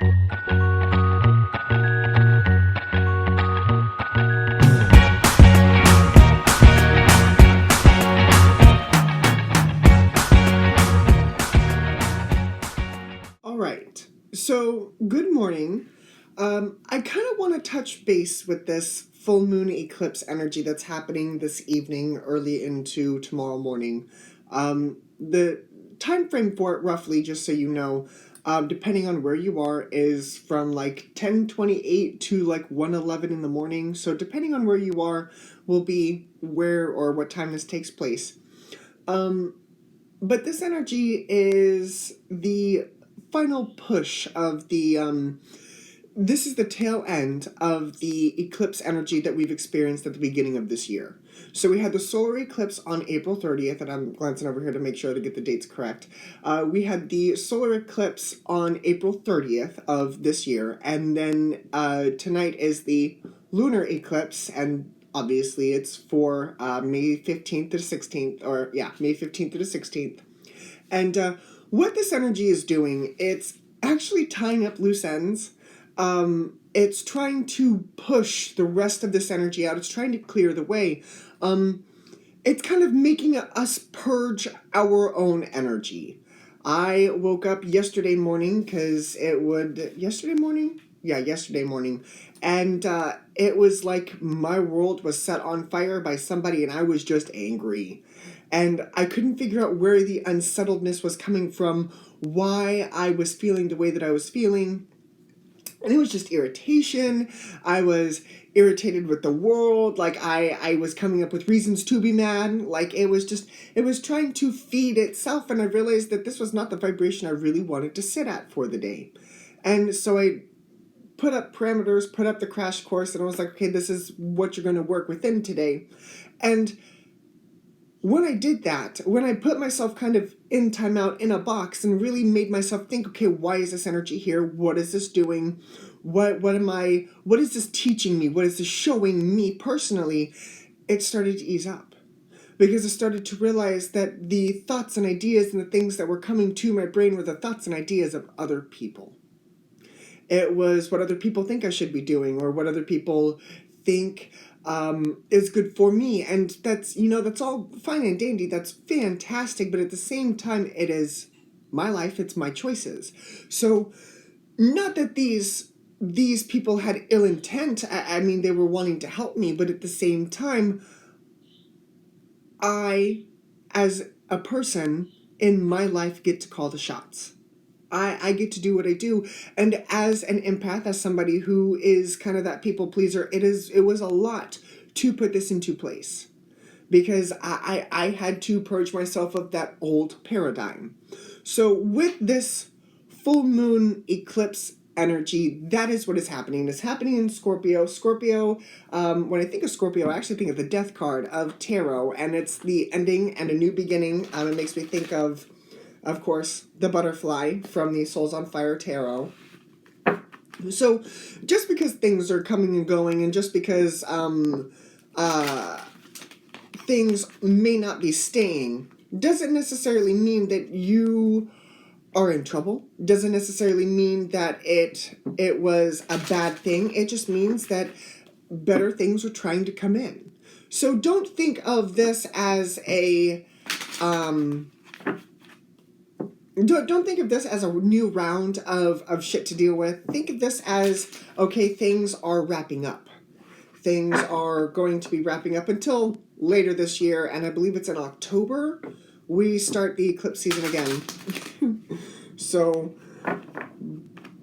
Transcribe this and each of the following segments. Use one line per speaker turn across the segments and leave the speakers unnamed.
All right. So, good morning. I kind of want to touch base with this full moon eclipse energy that's happening this evening, early into tomorrow morning. The time frame for it, roughly, just so you know, depending on where you are, is from like 10:28 to like 1:11 in the morning. So, depending on where you are, will be where or what time this takes place. But this energy is the final push of this is the tail end of the eclipse energy that we've experienced at the beginning of this year. So we had the solar eclipse on April 30th, and I'm glancing over here to make sure to get the dates correct. We had the solar eclipse on April 30th of this year, and then tonight is the lunar eclipse, and obviously it's for May 15th to the 16th, May 15th to the 16th. And what this energy is doing, it's actually tying up loose ends. It's trying to push the rest of this energy out. It's trying to clear the way. It's kind of making us purge our own energy. I woke up yesterday morning because yesterday morning? Yeah, yesterday morning. And it was like my world was set on fire by somebody, and I was just angry. And I couldn't figure out where the unsettledness was coming from, why I was feeling the way that I was feeling. And it was just irritation. I was irritated with the world. Like, I was coming up with reasons to be mad. Like, it was trying to feed itself. And I realized that this was not the vibration I really wanted to sit at for the day. And so I put up parameters, put up the crash course, and I was like, okay, this is what you're going to work within today. And when I did that, when I put myself kind of in timeout in a box and really made myself think, okay, why is this energy here? What is this doing? What is this teaching me? What is this showing me personally? It started to ease up, because I started to realize that the thoughts and ideas and the things that were coming to my brain were the thoughts and ideas of other people. It was what other people think I should be doing, or what other people think is good for me. And that's all fine and dandy. That's fantastic. But at the same time, it is my life. It's my choices. So not that these people had ill intent. I mean, they were wanting to help me. But at the same time, I, as a person in my life, get to call the shots. I get to do what I do. And as an empath, as somebody who is kind of that people pleaser, it was a lot to put this into place, because I had to purge myself of that old paradigm. So with this full moon eclipse energy, that is what is happening. It's happening in Scorpio. Scorpio, when I think of Scorpio, I actually think of the death card of tarot, and it's the ending and a new beginning. It makes me think of course, the butterfly from the Souls on Fire tarot. So, just because things are coming and going, and just because things may not be staying, doesn't necessarily mean that you are in trouble. Doesn't necessarily mean that it was a bad thing. It just means that better things are trying to come in. So don't think of this as a Don't think of this as a new round of shit to deal with. Think of this as, okay, things are wrapping up. Things are going to be wrapping up until later this year, and I believe it's in October we start the eclipse season again. So,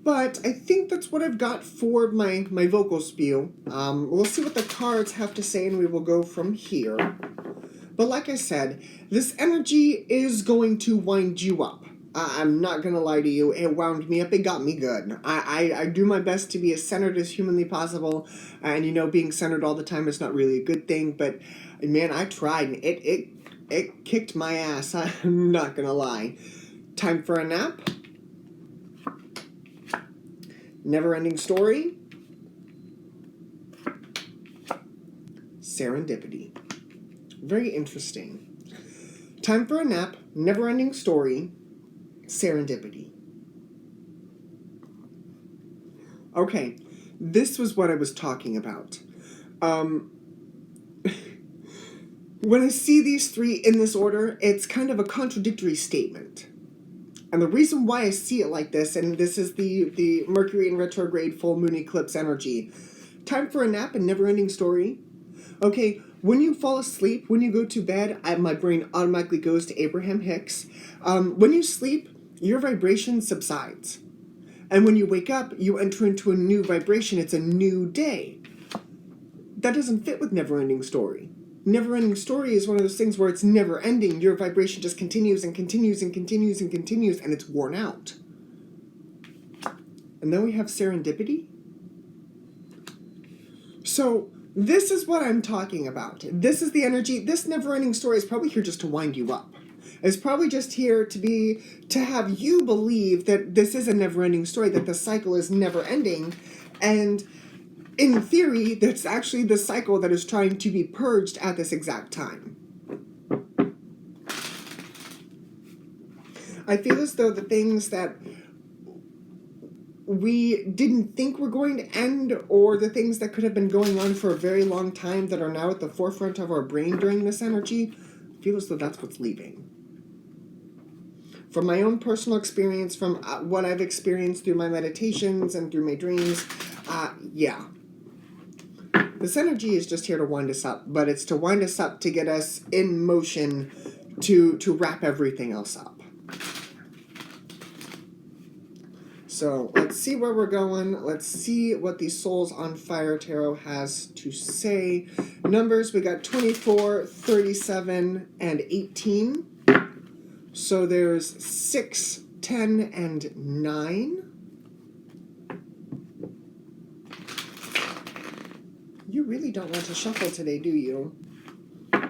but I think that's what I've got for my vocal spiel. We'll see what the cards have to say, and we will go from here. But like I said, this energy is going to wind you up. I'm not going to lie to you. It wound me up. It got me good. I do my best to be as centered as humanly possible. And, being centered all the time is not really a good thing. But, man, I tried. And it kicked my ass. I'm not going to lie. Time for a nap. Never-ending story. Serendipity. Very interesting. Time for a nap. Never-ending story. Serendipity. Okay, this was what I was talking about. Um, when I see these three in this order, it's kind of a contradictory statement. And the reason why I see it like this, and this is the Mercury in retrograde full moon eclipse energy. Time for a nap and never-ending story. Okay, when you fall asleep, when you go to bed, my brain automatically goes to Abraham Hicks. When you sleep, your vibration subsides. And when you wake up, you enter into a new vibration. It's a new day. That doesn't fit with never-ending story. Never-ending story is one of those things where it's never-ending. Your vibration just continues and continues and continues and continues, and it's worn out. And then we have serendipity. So this is what I'm talking about. This is the energy. This never-ending story is probably here just to wind you up. It's probably just here to have you believe that this is a never-ending story, that the cycle is never-ending, and in theory, that's actually the cycle that is trying to be purged at this exact time. I feel as though the things that we didn't think were going to end, or the things that could have been going on for a very long time that are now at the forefront of our brain during this energy, I feel as though that's what's leaving. From my own personal experience, from what I've experienced through my meditations and through my dreams, yeah. This energy is just here to wind us up, but it's to wind us up to get us in motion to wrap everything else up. So let's see where we're going. Let's see what the Souls on Fire Tarot has to say. Numbers, we got 24, 37, and 18. So there's 6, 10, and 9. You really don't want to shuffle today, do you? I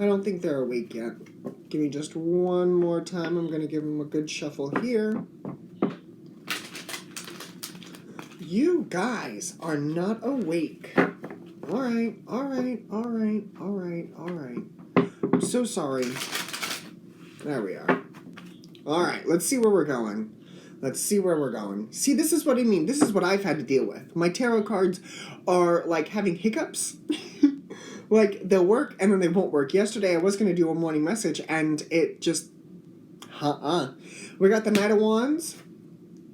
don't think they're awake yet. Give me just one more time. I'm going to give them a good shuffle here. You guys are not awake. All right. I'm so sorry. There we are. All right, let's see where we're going. See, this is what I mean. This is what I've had to deal with. My tarot cards are like having hiccups. Like, they'll work and then they won't work. Yesterday, I was going to do a morning message and it just... We got the Knight of Wands,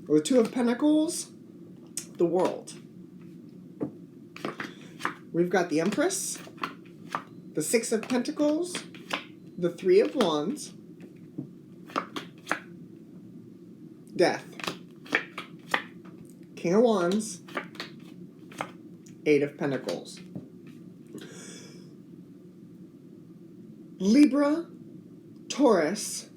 the Two of Pentacles, the World. We've got the Empress, the Six of Pentacles, the Three of Wands, Death, King of Wands, Eight of Pentacles. Libra, Taurus,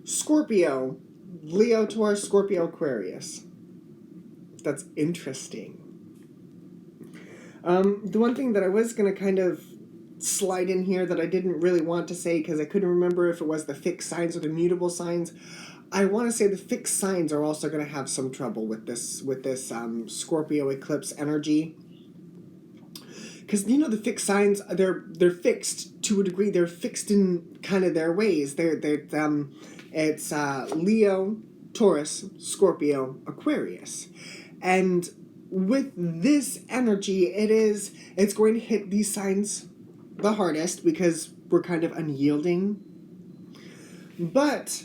Scorpio, Leo, Taurus, Scorpio, Aquarius. That's interesting. The one thing that I was going to kind of slide in here that I didn't really want to say because I couldn't remember if it was the fixed signs or the mutable signs. I want to say the fixed signs are also going to have some trouble with this Scorpio eclipse energy. Because, you know, the fixed signs, they're fixed to a degree. They're fixed in kind of their ways. It's Leo, Taurus, Scorpio, Aquarius. And with this energy, it's going to hit these signs the hardest because we're kind of unyielding. But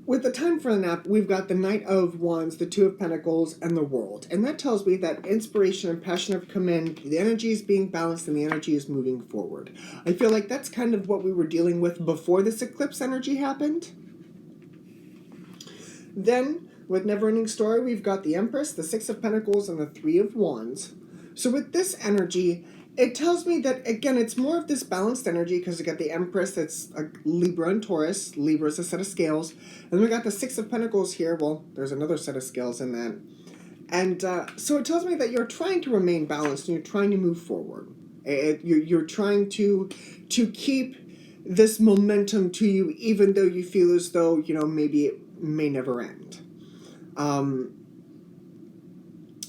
with the time for the nap, we've got the Knight of Wands, the Two of Pentacles, and the World. And that tells me that inspiration and passion have come in, the energy is being balanced, and the energy is moving forward. I feel like that's kind of what we were dealing with before this eclipse energy happened. Then, with Neverending Story, we've got the Empress, the Six of Pentacles, and the Three of Wands. So with this energy, it tells me that, again, it's more of this balanced energy because we got the Empress, that's a Libra and Taurus. Libra is a set of scales. And then we got the Six of Pentacles here. Well, there's another set of scales in that. And so it tells me that you're trying to remain balanced and you're trying to move forward. You're trying to keep this momentum to you, even though you feel as though, you know, maybe it may never end. And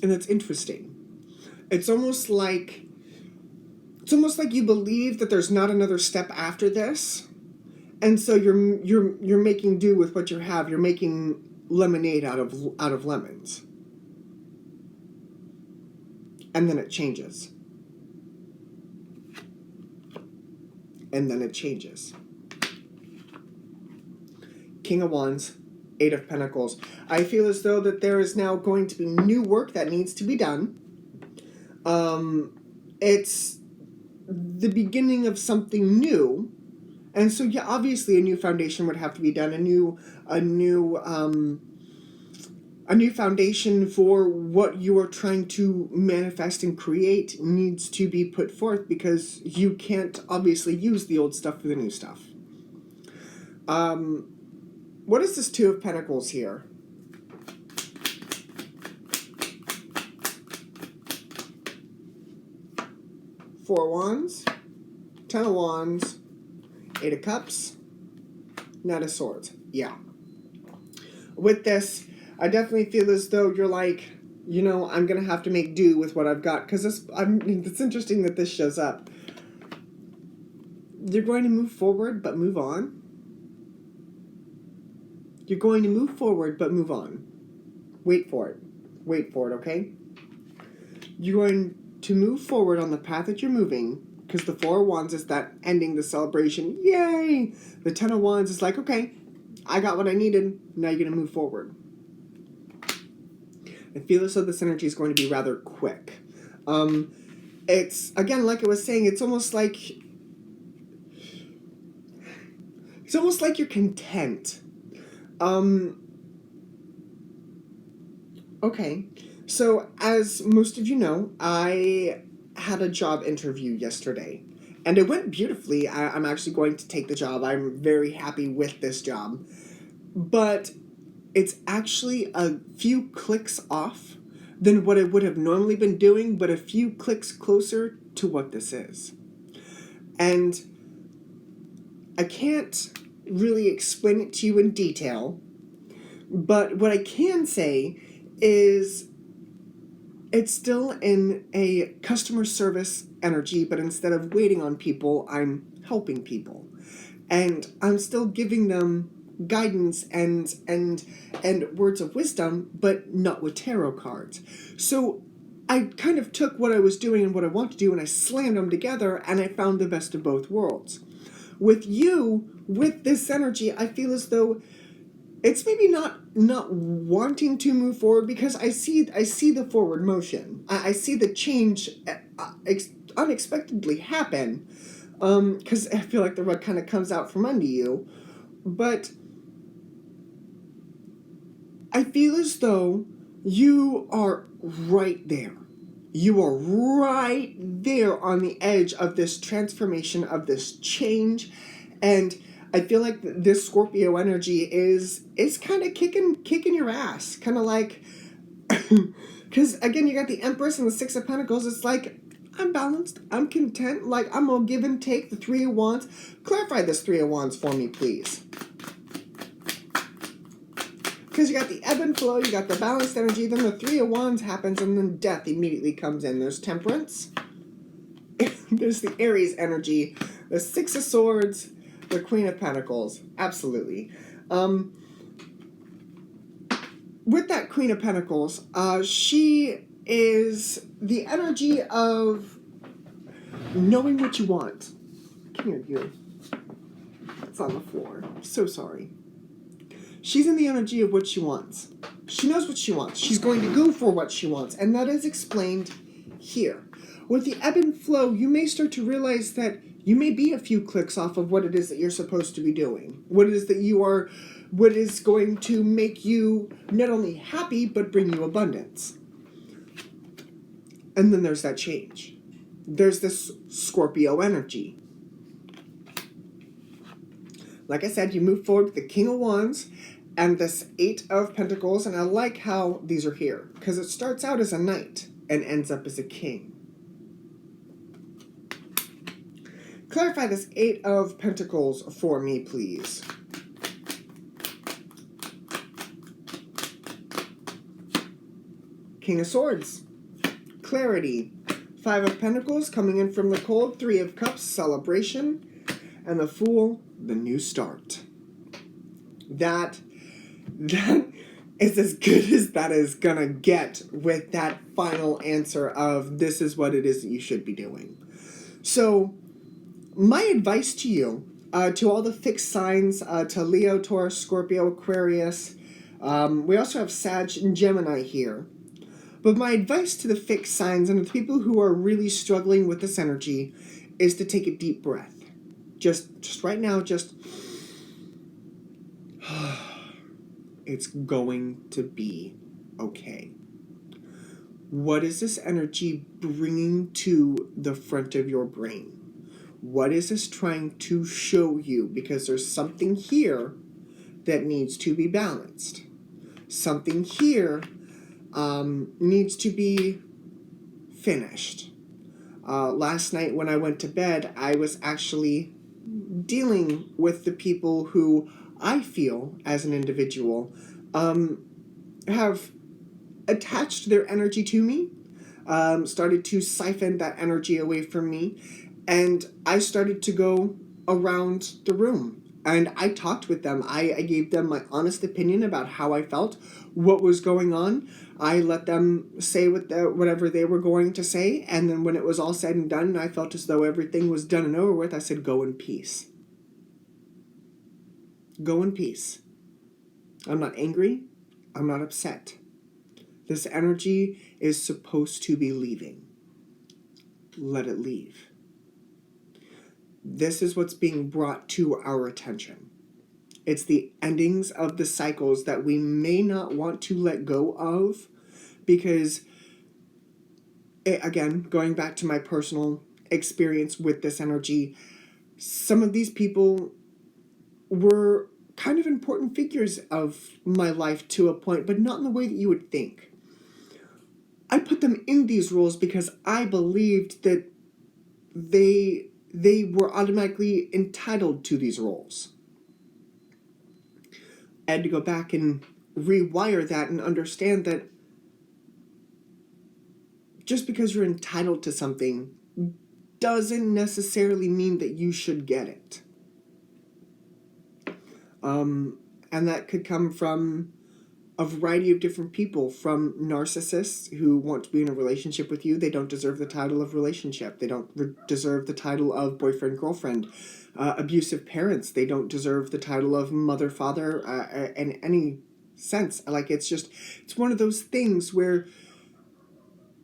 it's interesting. It's almost like you believe that there's not another step after this, and so you're making do with what you have. You're making lemonade out of lemons. and then it changes. And then it changes. King of Wands, Eight of Pentacles. I feel as though that there is now going to be new work that needs to be done. It's the beginning of something new. And so, yeah, obviously a new foundation would have to be done. A new foundation for what you are trying to manifest and create needs to be put forth, because you can't obviously use the old stuff for the new stuff. What is this Two of Pentacles here? Four of Wands, Ten of Wands, Eight of Cups, Knight of Swords. Yeah. With this, I definitely feel as though you're like, you know, I'm going to have to make do with what I've got. Because it's interesting that this shows up. You're going to move forward, but move on. You're going to move forward, but move on. Wait for it. Wait for it, okay? You're going to move forward on the path that you're moving, because the Four of Wands is that ending the celebration. Yay! The Ten of Wands is like, okay, I got what I needed. Now you're going to move forward. I feel as though this energy is going to be rather quick. It's, again, like I was saying, it's almost like you're content. Okay, so as most of you know, I had a job interview yesterday, and it went beautifully. I'm actually going to take the job. I'm very happy with this job, but it's actually a few clicks off than what I would have normally been doing, but a few clicks closer to what this is. And I can't really explain it to you in detail, but what I can say is it's still in a customer service energy, but instead of waiting on people, I'm helping people. And I'm still giving them guidance and words of wisdom, but not with tarot cards. So I kind of took what I was doing and what I want to do, and I slammed them together, and I found the best of both worlds. With you, with this energy, I feel as though it's maybe not wanting to move forward, because I see the forward motion. I see the change unexpectedly happen, because I feel like the rug kind of comes out from under you. But I feel as though you are right there. You are right there on the edge of this transformation, of this change, and I feel like this Scorpio energy is kind of kicking your ass, kind of like, because again you got the Empress and the Six of Pentacles. It's like, I'm balanced, I'm content, like I'm gonna give and take. The Three of Wands. Clarify this Three of Wands for me, please. Because you got the ebb and flow, you got the balanced energy, then the Three of Wands happens, and then death immediately comes in. There's Temperance, there's the Aries energy, the Six of Swords, the Queen of Pentacles. Absolutely. With that Queen of Pentacles, she is the energy of knowing what you want. Come here, you. It's on the floor. So sorry. She's in the energy of what she wants. She knows what she wants. She's going to go for what she wants. And that is explained here. With the ebb and flow, you may start to realize that you may be a few clicks off of what it is that you're supposed to be doing. What it is that you are, what is going to make you not only happy, but bring you abundance. And then there's that change. There's this Scorpio energy. Like I said, you move forward with the King of Wands and this Eight of Pentacles, and I like how these are here, because it starts out as a knight and ends up as a king. Clarify this Eight of Pentacles for me, please. King of Swords. Clarity. Five of Pentacles coming in from the cold. Three of Cups, celebration. And the Fool, the new start. That is as good as that is gonna get with that final answer of this is what it is that you should be doing. So, my advice to you, to all the fixed signs, to Leo, Taurus, Scorpio, Aquarius, we also have Sag and Gemini here. But my advice to the fixed signs and the people who are really struggling with this energy is to take a deep breath. Just right now, just it's going to be okay. What is this energy bringing to the front of your brain? What is this trying to show you? Because there's something here that needs to be balanced. Something here needs to be finished. Last night when I went to bed, I was actually dealing with the people who I feel, as an individual, have attached their energy to me, started to siphon that energy away from me, and I started to go around the room. And I talked with them. I gave them my honest opinion about how I felt, what was going on. I let them say whatever they were going to say, and then when it was all said and done, and I felt as though everything was done and over with, I said, go in peace. Go in peace. I'm not angry. I'm not upset. This energy is supposed to be leaving. Let it leave. This is what's being brought to our attention. It's the endings of the cycles that we may not want to let go of because, again, going back to my personal experience with this energy, some of these people were kind of important figures of my life to a point, but not in the way that you would think. I put them in these roles because I believed that they were automatically entitled to these roles. I had to go back and rewire that and understand that just because you're entitled to something doesn't necessarily mean that you should get it. And that could come from a variety of different people, from narcissists who want to be in a relationship with you. They don't deserve the title of relationship. They don't deserve the title of boyfriend, girlfriend. Abusive parents, they don't deserve the title of mother, father, in any sense. Like, it's one of those things where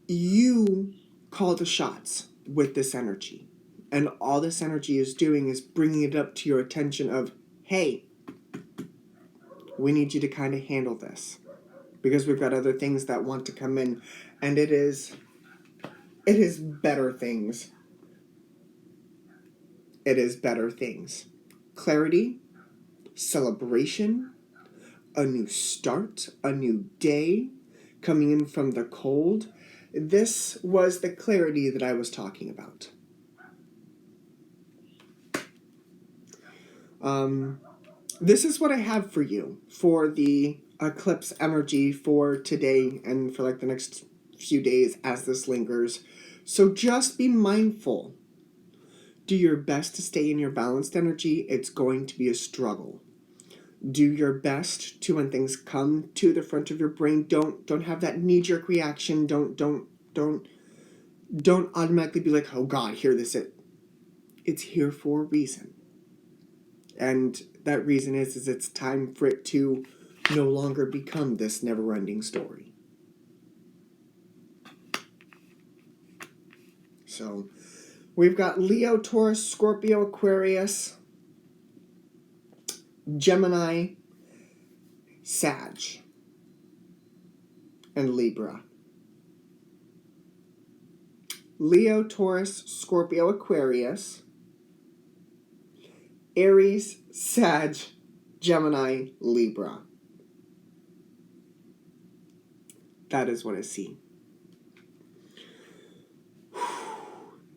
you call the shots with this energy. And all this energy is doing is bringing it up to your attention of, hey, we need you to kind of handle this because we've got other things that want to come in, and it is better things. It is better things. Clarity, celebration, a new start, a new day, coming in from the cold. This was the clarity that I was talking about. This is what I have for you for the eclipse energy for today and for like the next few days as this lingers. So just be mindful. Do your best to stay in your balanced energy. It's going to be a struggle. Do your best to, when things come to the front of your brain, don't have that knee-jerk reaction. Don't automatically be like, oh God, here this is. It's here for a reason. And that reason is it's time for it to no longer become this never-ending story. So, we've got Leo, Taurus, Scorpio, Aquarius, Gemini, Sag, and Libra. Leo, Taurus, Scorpio, Aquarius, Aries, Sag, Gemini, Libra. That is what I see.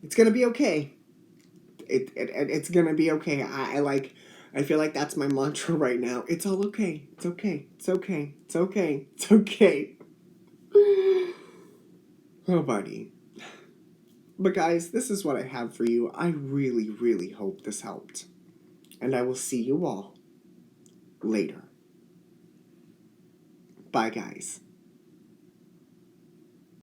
It's gonna be okay. It's gonna be okay. I feel like that's my mantra right now. It's all okay. It's okay. It's okay. It's okay. It's okay. Oh, buddy. But guys, this is what I have for you. I really, really hope this helped. And I will see you all later. Bye, guys.